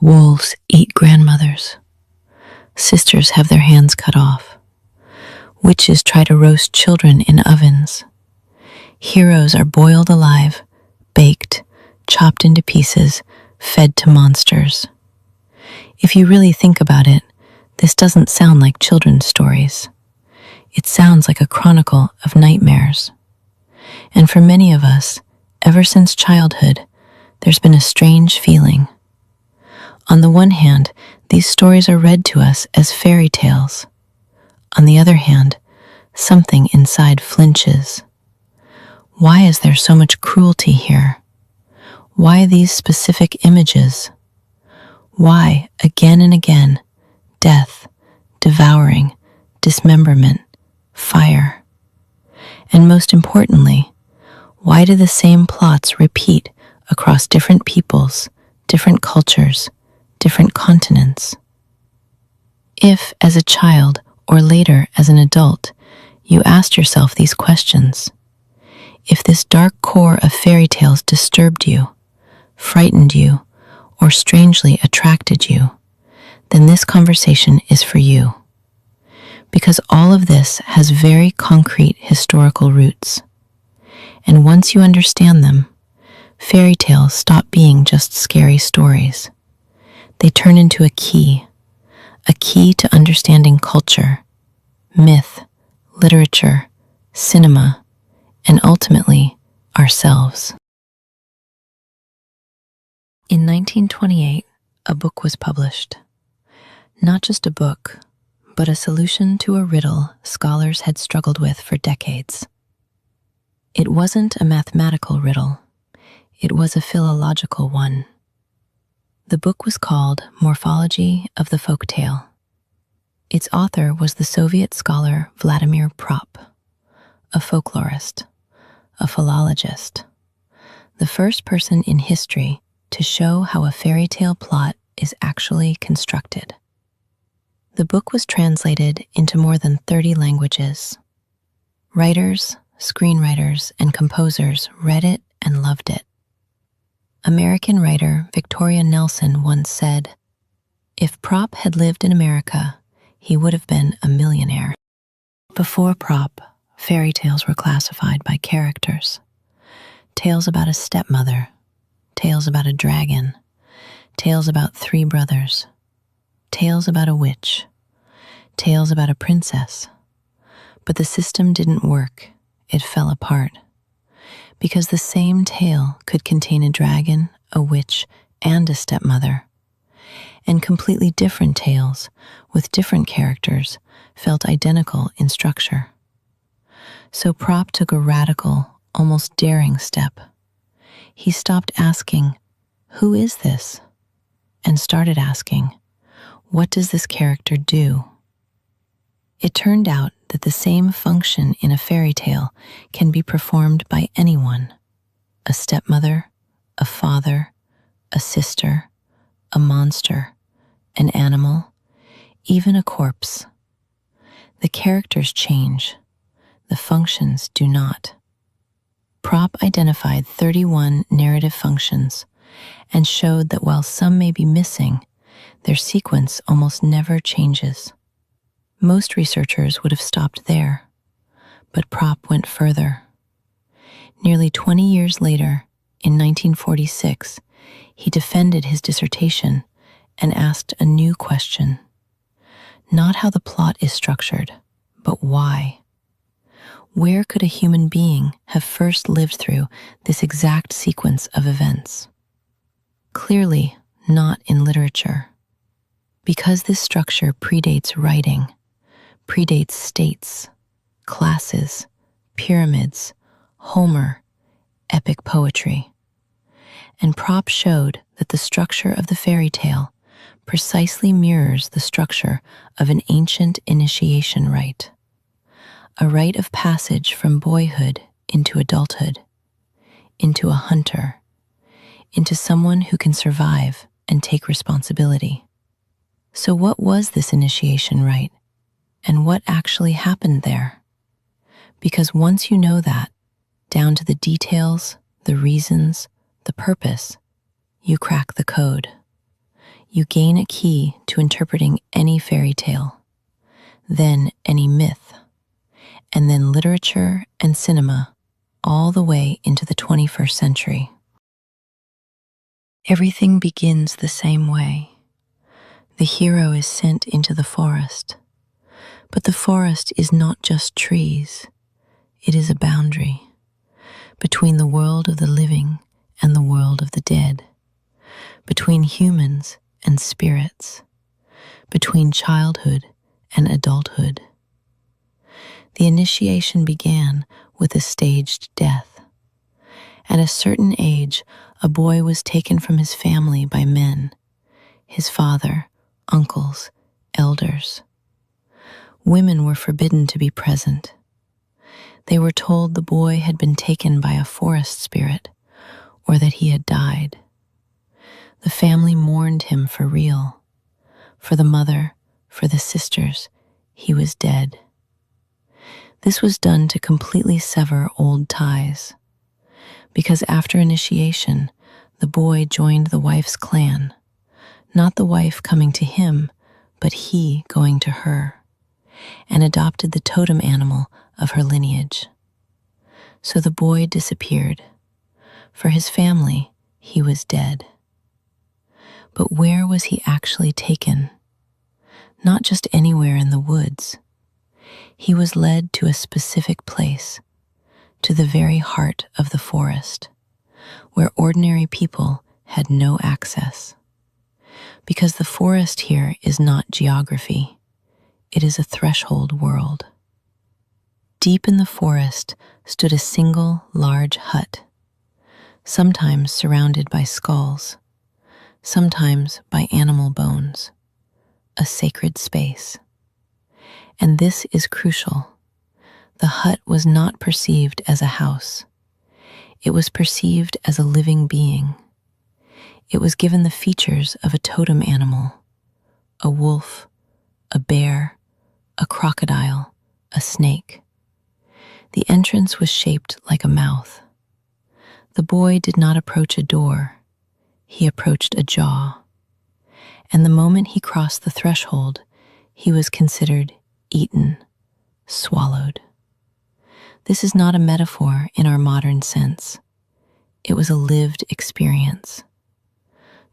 Wolves eat grandmothers. Sisters have their hands cut off. Witches try to roast children in ovens. Heroes are boiled alive, baked, chopped into pieces, fed to monsters. If you really think about it, this doesn't sound like children's stories. It sounds like a chronicle of nightmares. And for many of us, ever since childhood, there's been a strange feeling. On the one hand, these stories are read to us as fairy tales. On the other hand, something inside flinches. Why is there so much cruelty here? Why these specific images? Why, again and again, death, devouring, dismemberment, fire? And most importantly, why do the same plots repeat across different peoples, different cultures, different continents? If, as a child or later as an adult, you asked yourself these questions, if this dark core of fairy tales disturbed you, frightened you, or strangely attracted you, then this conversation is for you. Because all of this has very concrete historical roots. And once you understand them, fairy tales stop being just scary stories. They turn into a key to understanding culture, myth, literature, cinema, and ultimately, ourselves. In 1928, a book was published. Not just a book, but a solution to a riddle scholars had struggled with for decades. It wasn't a mathematical riddle, it was a philological one. The book was called Morphology of the Folktale. Its author was the Soviet scholar Vladimir Prop, a folklorist, a philologist, the first person in history to show how a fairy tale plot is actually constructed. The book was translated into more than 30 languages. Writers, screenwriters, and composers read it and loved it. American writer Victoria Nelson once said, "If Prop had lived in America, he would have been a millionaire." Before Prop, fairy tales were classified by characters. Tales about a stepmother, tales about a dragon, tales about three brothers, tales about a witch, tales about a princess. But the system didn't work. It fell apart. Because the same tale could contain a dragon, a witch, and a stepmother. And completely different tales, with different characters, felt identical in structure. So Prop took a radical, almost daring step. He stopped asking, "Who is this?" and started asking, "What does this character do?" It turned out that the same function in a fairy tale can be performed by anyone: a stepmother, a father, a sister, a monster, an animal, even a corpse. The characters change, the functions do not. Prop identified 31 narrative functions and showed that while some may be missing, their sequence almost never changes. Most researchers would have stopped there, but Prop went further. Nearly 20 years later, in 1946, he defended his dissertation and asked a new question. Not how the plot is structured, but why. Where could a human being have first lived through this exact sequence of events? Clearly, not in literature. Because this structure predates writing, predates states, classes, pyramids, Homer, epic poetry. And Prop showed that the structure of the fairy tale precisely mirrors the structure of an ancient initiation rite, a rite of passage from boyhood into adulthood, into a hunter, into someone who can survive and take responsibility. So what was this initiation rite? And what actually happened there? Because once you know that, down to the details, the reasons, the purpose, you crack the code. you gain a key to interpreting any fairy tale, then any myth, and then literature and cinema, all the way into the 21st century. Everything begins the same way. The hero is sent into the forest, but the forest is not just trees. It is a boundary between the world of the living and the world of the dead, between humans and spirits, between childhood and adulthood. The initiation began with a staged death. At a certain age, a boy was taken from his family by men, his father, uncles, elders. Women were forbidden to be present. They were told the boy had been taken by a forest spirit or that he had died. The family mourned him for real. For the mother, for the sisters, he was dead. This was done to completely sever old ties, because after initiation, the boy joined the wife's clan, not the wife coming to him, but he going to her, and adopted the totem animal of her lineage. So the boy disappeared. For his family, he was dead. But where was he actually taken? Not just anywhere in the woods. He was led to a specific place, to the very heart of the forest, where ordinary people had no access. Because the forest here is not geography, it is a threshold world. Deep in the forest stood a single large hut, sometimes surrounded by skulls, sometimes by animal bones, a sacred space. And this is crucial. The hut was not perceived as a house. It was perceived as a living being. It was given the features of a totem animal, a wolf, a bear, a crocodile, a snake. The entrance was shaped like a mouth. The boy did not approach a door. He approached a jaw. And the moment he crossed the threshold, he was considered eaten, swallowed. This is not a metaphor in our modern sense. It was a lived experience.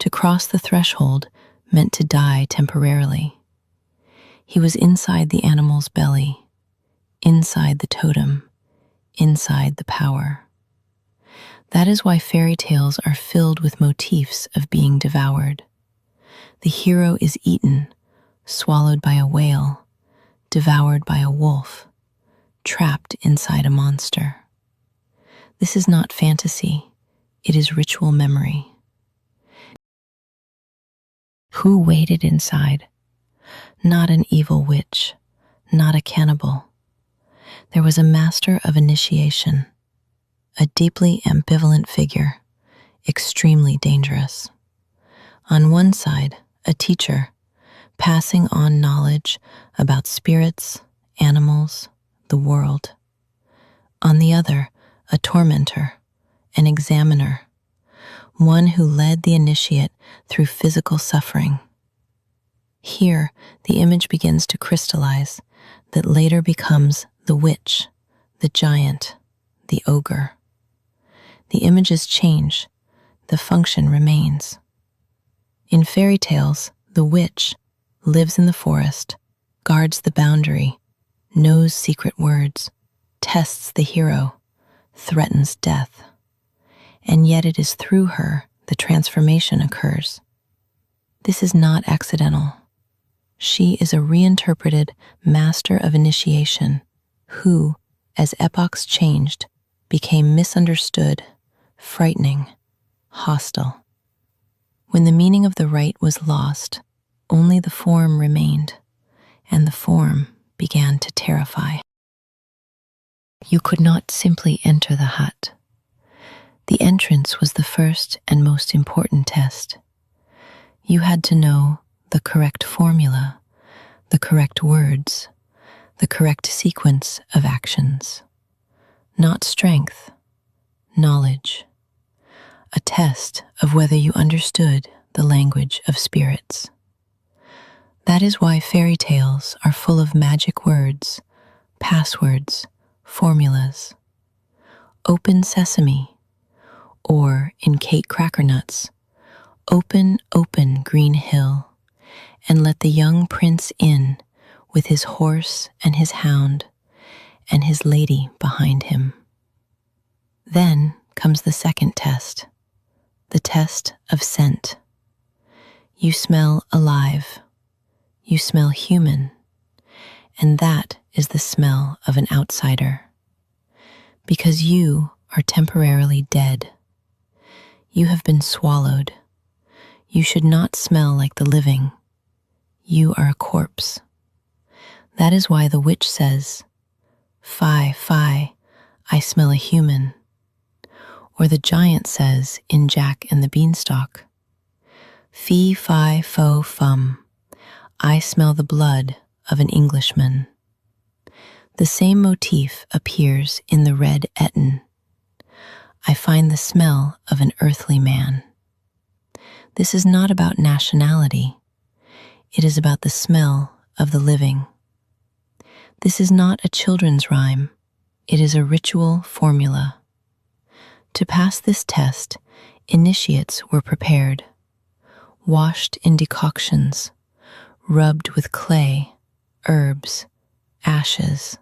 To cross the threshold meant to die temporarily. He was inside the animal's belly, inside the totem, inside the power. That is why fairy tales are filled with motifs of being devoured. The hero is eaten, swallowed by a whale, devoured by a wolf, trapped inside a monster. This is not fantasy, it is ritual memory. Who waited inside? Not an evil witch, not a cannibal. There was a master of initiation, a deeply ambivalent figure, extremely dangerous. On one side, a teacher, passing on knowledge about spirits, animals, the world. On the other, a tormentor, an examiner, one who led the initiate through physical suffering. Here, the image begins to crystallize that later becomes the witch, the giant, the ogre. The images change, the function remains. In fairy tales, the witch lives in the forest, guards the boundary, knows secret words, tests the hero, threatens death. And yet it is through her the transformation occurs. This is not accidental. She is a reinterpreted master of initiation who, as epochs changed, became misunderstood, frightening, hostile. When the meaning of the rite was lost, only the form remained, and the form began to terrify. You could not simply enter the hut. The entrance was the first and most important test. You had to know the correct formula, the correct words, the correct sequence of actions. Not strength, knowledge. A test of whether you understood the language of spirits. That is why fairy tales are full of magic words, passwords, formulas. Open sesame, or in Kate Crackernuts, open, open green hill, and let the young prince in with his horse and his hound and his lady behind him. Then comes the second test, the test of scent. You smell alive, you smell human, and that is the smell of an outsider. Because you are temporarily dead. You have been swallowed. You should not smell like the living. You are a corpse. That is why the witch says, "Fie, fie, I smell a human." Or the giant says in Jack and the Beanstalk, "Fee, fi, fo, fum, I smell the blood of an Englishman." The same motif appears in the Red Eton. I find the smell of an earthly man. This is not about nationality. It is about the smell of the living. This is not a children's rhyme. It is a ritual formula. To pass this test, initiates were prepared, washed in decoctions, rubbed with clay, herbs, ashes.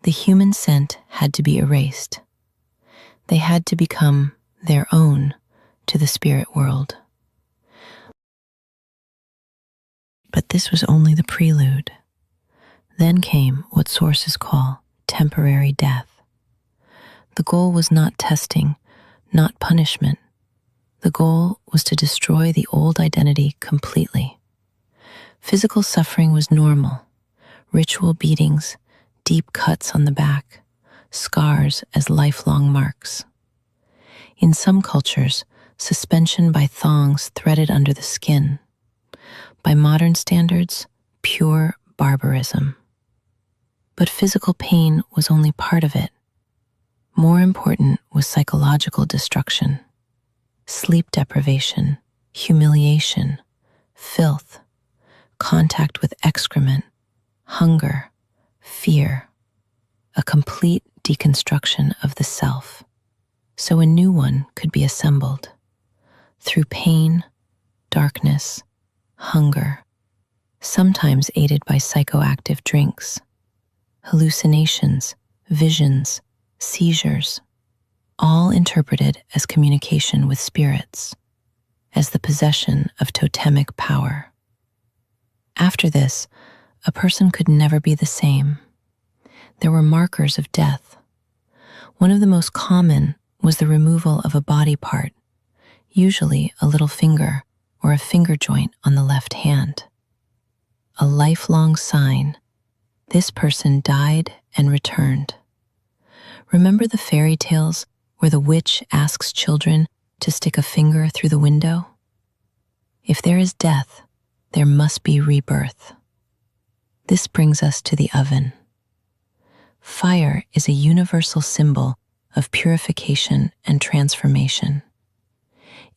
The human scent had to be erased. They had to become their own to the spirit world. But this was only the prelude. Then came what sources call temporary death. The goal was not testing, not punishment. The goal was to destroy the old identity completely. Physical suffering was normal. Ritual beatings, deep cuts on the back, scars as lifelong marks. In some cultures, suspension by thongs threaded under the skin. By modern standards, pure barbarism. But physical pain was only part of it. More important was psychological destruction, sleep deprivation, humiliation, filth, contact with excrement, hunger, fear, a complete deconstruction of the self, so a new one could be assembled through pain, darkness, hunger, sometimes aided by psychoactive drinks, hallucinations, visions, seizures, all interpreted as communication with spirits, as the possession of totemic power. After this, a person could never be the same. There were markers of death. One of the most common was the removal of a body part, usually a little finger or a finger joint on the left hand. A lifelong sign. This person died and returned. Remember the fairy tales where the witch asks children to stick a finger through the window? If there is death, there must be rebirth. This brings us to the oven. Fire is a universal symbol of purification and transformation.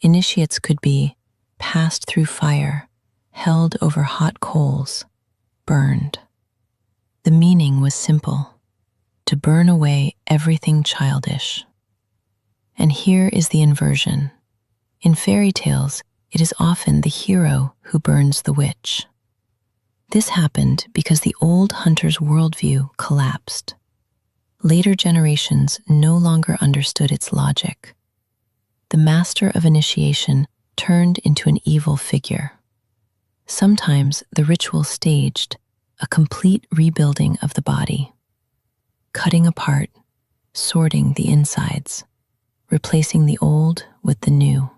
Initiates could be passed through fire, held over hot coals, burned. The meaning was simple: to burn away everything childish. And here is the inversion. In fairy tales, it is often the hero who burns the witch. This happened because the old hunter's worldview collapsed. Later generations no longer understood its logic. The master of initiation turned into an evil figure. Sometimes the ritual staged a complete rebuilding of the body, cutting apart, sorting the insides, replacing the old with the new.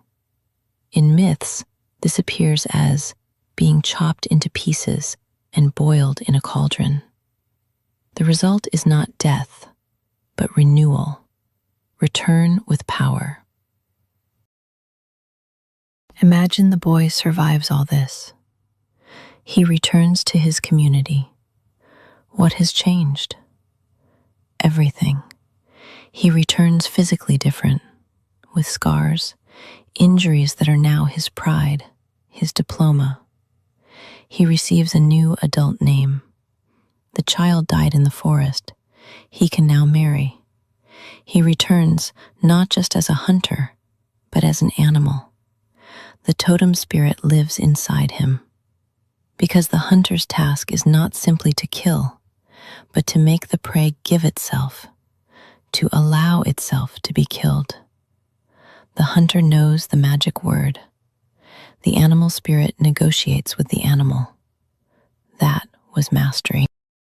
In myths, this appears as being chopped into pieces and boiled in a cauldron. The result is not death, but renewal, return with power. Imagine the boy survives all this. He returns to his community. What has changed? Everything. He returns physically different, with scars, Injuries that are now his pride, his diploma. He receives a new adult name. The child died in the forest. He can now marry. He returns not just as a hunter, but as an animal. The totem spirit lives inside him. Because the hunter's task is not simply to kill, but to make the prey give itself, to allow itself to be killed. The hunter knows the magic word. The animal spirit negotiates with the animal. That was mastery.